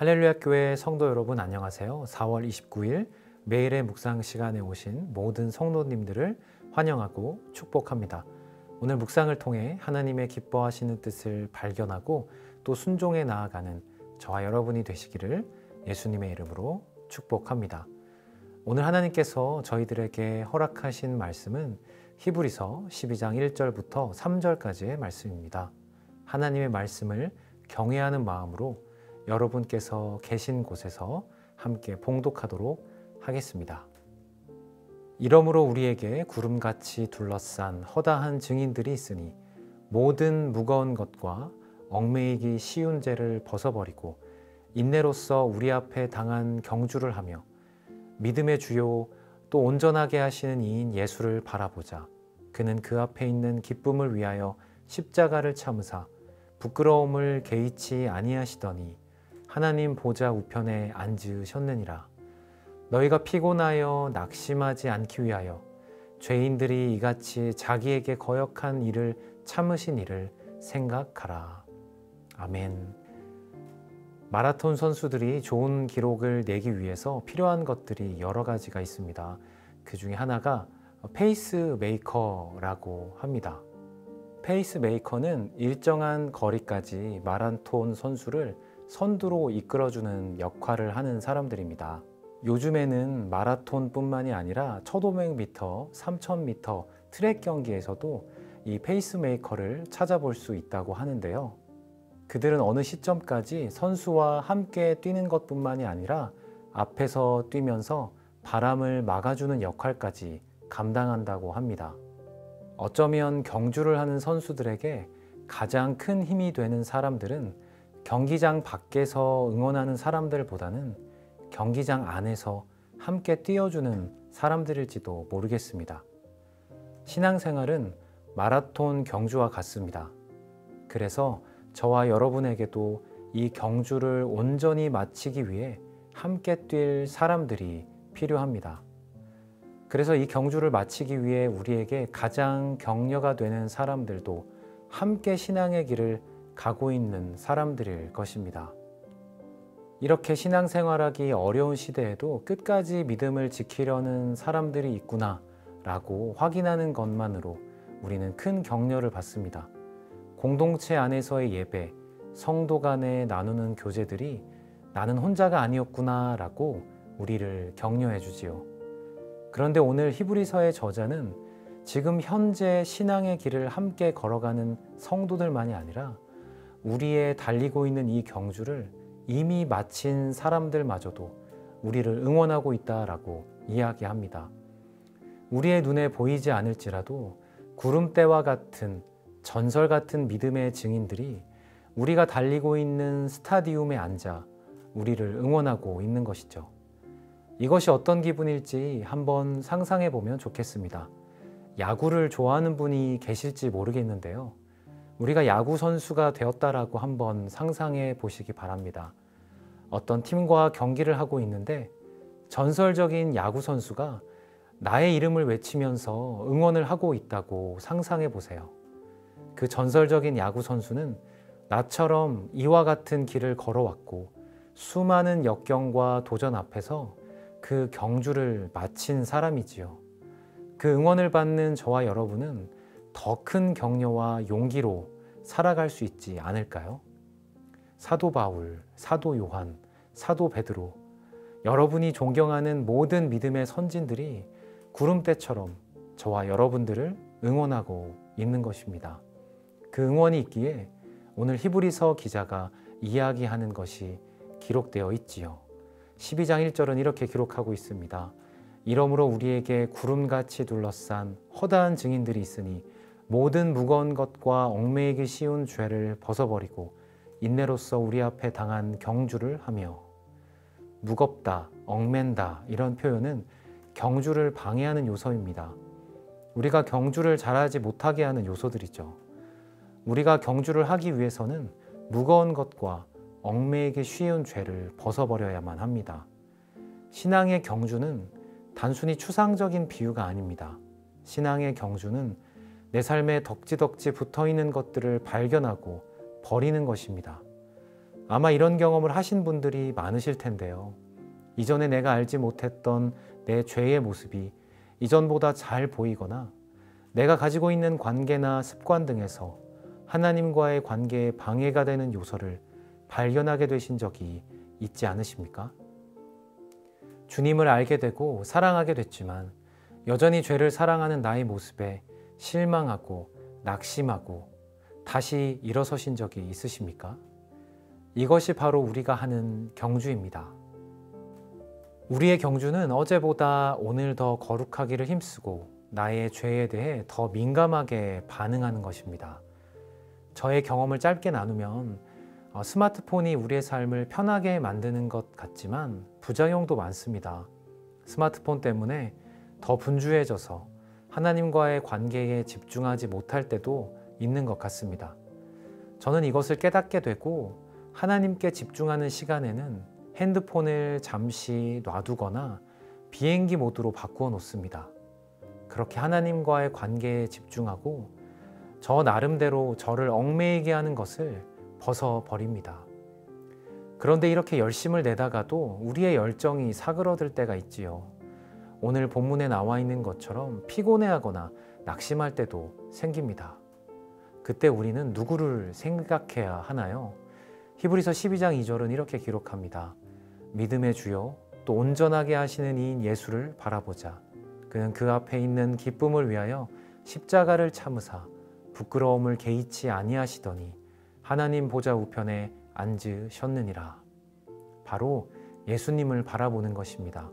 할렐루야 교회 성도 여러분 안녕하세요. 4월 29일 매일의 묵상 시간에 오신 모든 성도님들을 환영하고 축복합니다. 오늘 묵상을 통해 하나님의 기뻐하시는 뜻을 발견하고 또 순종해 나아가는 저와 여러분이 되시기를 예수님의 이름으로 축복합니다. 오늘 하나님께서 저희들에게 허락하신 말씀은 히브리서 12장 1절부터 3절까지의 말씀입니다. 하나님의 말씀을 경외하는 마음으로 여러분께서 계신 곳에서 함께 봉독하도록 하겠습니다. 이러므로 우리에게 구름같이 둘러싼 허다한 증인들이 있으니 모든 무거운 것과 얽매이기 쉬운 죄를 벗어버리고 인내로써 우리 앞에 당한 경주를 하며 믿음의 주요 또 온전하게 하시는 이인 예수를 바라보자. 그는 그 앞에 있는 기쁨을 위하여 십자가를 참으사 부끄러움을 개의치 아니하시더니 하나님 보좌 우편에 앉으셨느니라. 너희가 피곤하여 낙심하지 않기 위하여 죄인들이 이같이 자기에게 거역한 일을 참으신 일을 생각하라. 아멘. 마라톤 선수들이 좋은 기록을 내기 위해서 필요한 것들이 여러 가지가 있습니다. 그 중에 하나가 페이스메이커라고 합니다. 페이스메이커는 일정한 거리까지 마라톤 선수를 선두로 이끌어주는 역할을 하는 사람들입니다. 요즘에는 마라톤뿐만이 아니라 1500m, 3000m 트랙 경기에서도 이 페이스메이커를 찾아볼 수 있다고 하는데요. 그들은 어느 시점까지 선수와 함께 뛰는 것뿐만이 아니라 앞에서 뛰면서 바람을 막아주는 역할까지 감당한다고 합니다. 어쩌면 경주를 하는 선수들에게 가장 큰 힘이 되는 사람들은 경기장 밖에서 응원하는 사람들보다는 경기장 안에서 함께 뛰어주는 사람들일지도 모르겠습니다. 신앙생활은 마라톤 경주와 같습니다. 그래서 저와 여러분에게도 이 경주를 온전히 마치기 위해 함께 뛸 사람들이 필요합니다. 그래서 이 경주를 마치기 위해 우리에게 가장 격려가 되는 사람들도 함께 신앙의 길을 가고 있는 사람들일 것입니다. 이렇게 신앙생활하기 어려운 시대에도 끝까지 믿음을 지키려는 사람들이 있구나 라고 확인하는 것만으로 우리는 큰 격려를 받습니다. 공동체 안에서의 예배, 성도 간에 나누는 교제들이 나는 혼자가 아니었구나 라고 우리를 격려해 주지요. 그런데 오늘 히브리서의 저자는 지금 현재 신앙의 길을 함께 걸어가는 성도들만이 아니라 우리의 달리고 있는 이 경주를 이미 마친 사람들마저도 우리를 응원하고 있다라고 이야기합니다. 우리의 눈에 보이지 않을지라도 구름대와 같은 전설 같은 믿음의 증인들이 우리가 달리고 있는 스타디움에 앉아 우리를 응원하고 있는 것이죠. 이것이 어떤 기분일지 한번 상상해 보면 좋겠습니다. 야구를 좋아하는 분이 계실지 모르겠는데요. 우리가 야구 선수가 되었다라고 한번 상상해 보시기 바랍니다. 어떤 팀과 경기를 하고 있는데 전설적인 야구 선수가 나의 이름을 외치면서 응원을 하고 있다고 상상해 보세요. 그 전설적인 야구 선수는 나처럼 이와 같은 길을 걸어왔고 수많은 역경과 도전 앞에서 그 경주를 마친 사람이지요. 그 응원을 받는 저와 여러분은 더 큰 격려와 용기로 살아갈 수 있지 않을까요? 사도 바울, 사도 요한, 사도 베드로, 여러분이 존경하는 모든 믿음의 선진들이 구름대처럼 저와 여러분들을 응원하고 있는 것입니다. 그 응원이 있기에 오늘 히브리서 기자가 이야기하는 것이 기록되어 있지요. 12장 1절은 이렇게 기록하고 있습니다. 이러므로 우리에게 구름같이 둘러싼 허다한 증인들이 있으니 모든 무거운 것과 얽매이기 쉬운 죄를 벗어버리고 인내로써 우리 앞에 당한 경주를 하며. 무겁다, 얽맨다 이런 표현은 경주를 방해하는 요소입니다. 우리가 경주를 잘하지 못하게 하는 요소들이죠. 우리가 경주를 하기 위해서는 무거운 것과 얽매이기 쉬운 죄를 벗어버려야만 합니다. 신앙의 경주는 단순히 추상적인 비유가 아닙니다. 신앙의 경주는 내 삶에 덕지덕지 붙어있는 것들을 발견하고 버리는 것입니다. 아마 이런 경험을 하신 분들이 많으실 텐데요. 이전에 내가 알지 못했던 내 죄의 모습이 이전보다 잘 보이거나 내가 가지고 있는 관계나 습관 등에서 하나님과의 관계에 방해가 되는 요소를 발견하게 되신 적이 있지 않으십니까? 주님을 알게 되고 사랑하게 됐지만 여전히 죄를 사랑하는 나의 모습에 실망하고 낙심하고 다시 일어서신 적이 있으십니까? 이것이 바로 우리가 하는 경주입니다. 우리의 경주는 어제보다 오늘 더 거룩하기를 힘쓰고 나의 죄에 대해 더 민감하게 반응하는 것입니다. 저의 경험을 짧게 나누면 스마트폰이 우리의 삶을 편하게 만드는 것 같지만 부작용도 많습니다. 스마트폰 때문에 더 분주해져서 하나님과의 관계에 집중하지 못할 때도 있는 것 같습니다. 저는 이것을 깨닫게 되고 하나님께 집중하는 시간에는 핸드폰을 잠시 놔두거나 비행기 모드로 바꾸어 놓습니다. 그렇게 하나님과의 관계에 집중하고 저 나름대로 저를 얽매이게 하는 것을 벗어버립니다. 그런데 이렇게 열심을 내다가도 우리의 열정이 사그러들 때가 있지요. 오늘 본문에 나와 있는 것처럼 피곤해하거나 낙심할 때도 생깁니다. 그때 우리는 누구를 생각해야 하나요? 히브리서 12장 2절은 이렇게 기록합니다. 믿음의 주요 또 온전하게 하시는 이인 예수를 바라보자. 그는 그 앞에 있는 기쁨을 위하여 십자가를 참으사 부끄러움을 개의치 아니하시더니 하나님 보좌 우편에 앉으셨느니라. 바로 예수님을 바라보는 것입니다.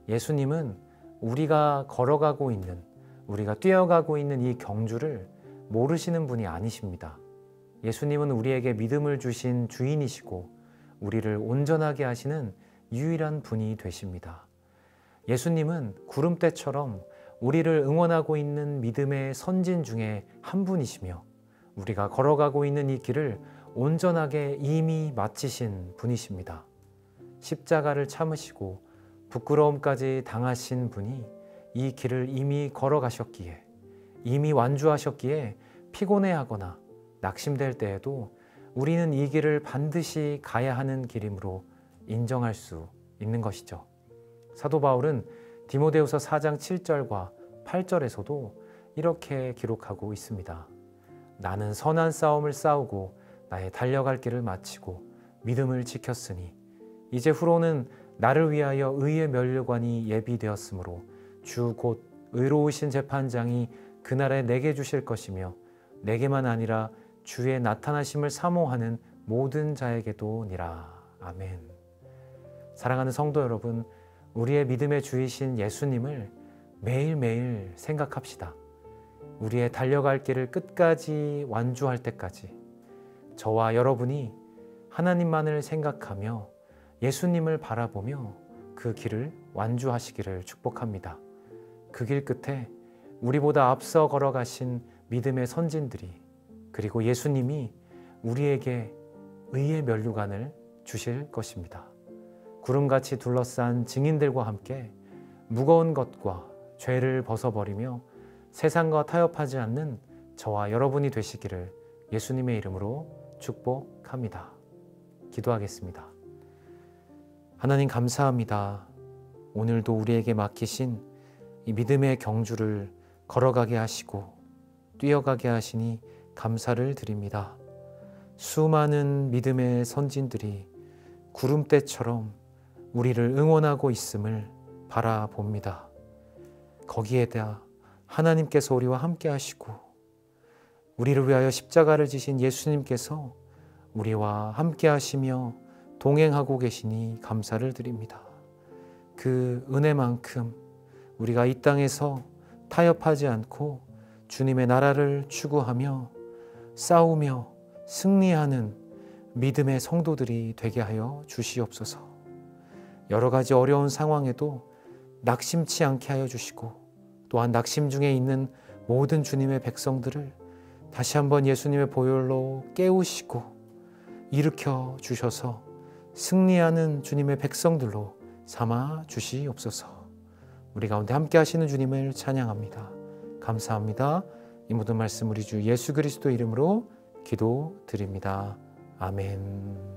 예수님은 우리가 걸어가고 있는, 우리가 뛰어가고 있는 이 경주를 모르시는 분이 아니십니다. 예수님은 우리에게 믿음을 주신 주인이시고 우리를 온전하게 하시는 유일한 분이 되십니다. 예수님은 구름대처럼 우리를 응원하고 있는 믿음의 선진 중에 한 분이시며 우리가 걸어가고 있는 이 길을 온전하게 이미 마치신 분이십니다. 십자가를 참으시고 부끄러움까지 당하신 분이 이 길을 이미 걸어가셨기에, 이미 완주하셨기에 피곤해하거나 낙심될 때에도 우리는 이 길을 반드시 가야 하는 길이므로 인정할 수 있는 것이죠. 사도 바울은 디모데후서 4장 7절과 8절에서도 이렇게 기록하고 있습니다. 나는 선한 싸움을 싸우고 나의 달려갈 길을 마치고 믿음을 지켰으니 이제 후로는 나를 위하여 의의 면류관이 예비되었으므로 주 곧 의로우신 재판장이 그날에 내게 주실 것이며 내게만 아니라 주의 나타나심을 사모하는 모든 자에게도니라. 아멘. 사랑하는 성도 여러분, 우리의 믿음의 주이신 예수님을 매일매일 생각합시다. 우리의 달려갈 길을 끝까지 완주할 때까지 저와 여러분이 하나님만을 생각하며 예수님을 바라보며 그 길을 완주하시기를 축복합니다. 그 길 끝에 우리보다 앞서 걸어가신 믿음의 선진들이, 그리고 예수님이 우리에게 의의 면류관을 주실 것입니다. 구름같이 둘러싼 증인들과 함께 무거운 것과 죄를 벗어버리며 세상과 타협하지 않는 저와 여러분이 되시기를 예수님의 이름으로 축복합니다. 기도하겠습니다. 하나님 감사합니다. 오늘도 우리에게 맡기신 이 믿음의 경주를 걸어가게 하시고 뛰어가게 하시니 감사를 드립니다. 수많은 믿음의 선진들이 구름대처럼 우리를 응원하고 있음을 바라봅니다. 거기에다 하나님께서 우리와 함께 하시고 우리를 위하여 십자가를 지신 예수님께서 우리와 함께 하시며 동행하고 계시니 감사를 드립니다. 그 은혜만큼 우리가 이 땅에서 타협하지 않고 주님의 나라를 추구하며 싸우며 승리하는 믿음의 성도들이 되게 하여 주시옵소서. 여러 가지 어려운 상황에도 낙심치 않게 하여 주시고 또한 낙심 중에 있는 모든 주님의 백성들을 다시 한번 예수님의 보혈로 깨우시고 일으켜 주셔서 승리하는 주님의 백성들로 삼아 주시옵소서. 우리 가운데 함께 하시는 주님을 찬양합니다. 감사합니다. 이 모든 말씀 우리 주 예수 그리스도 이름으로 기도드립니다. 아멘.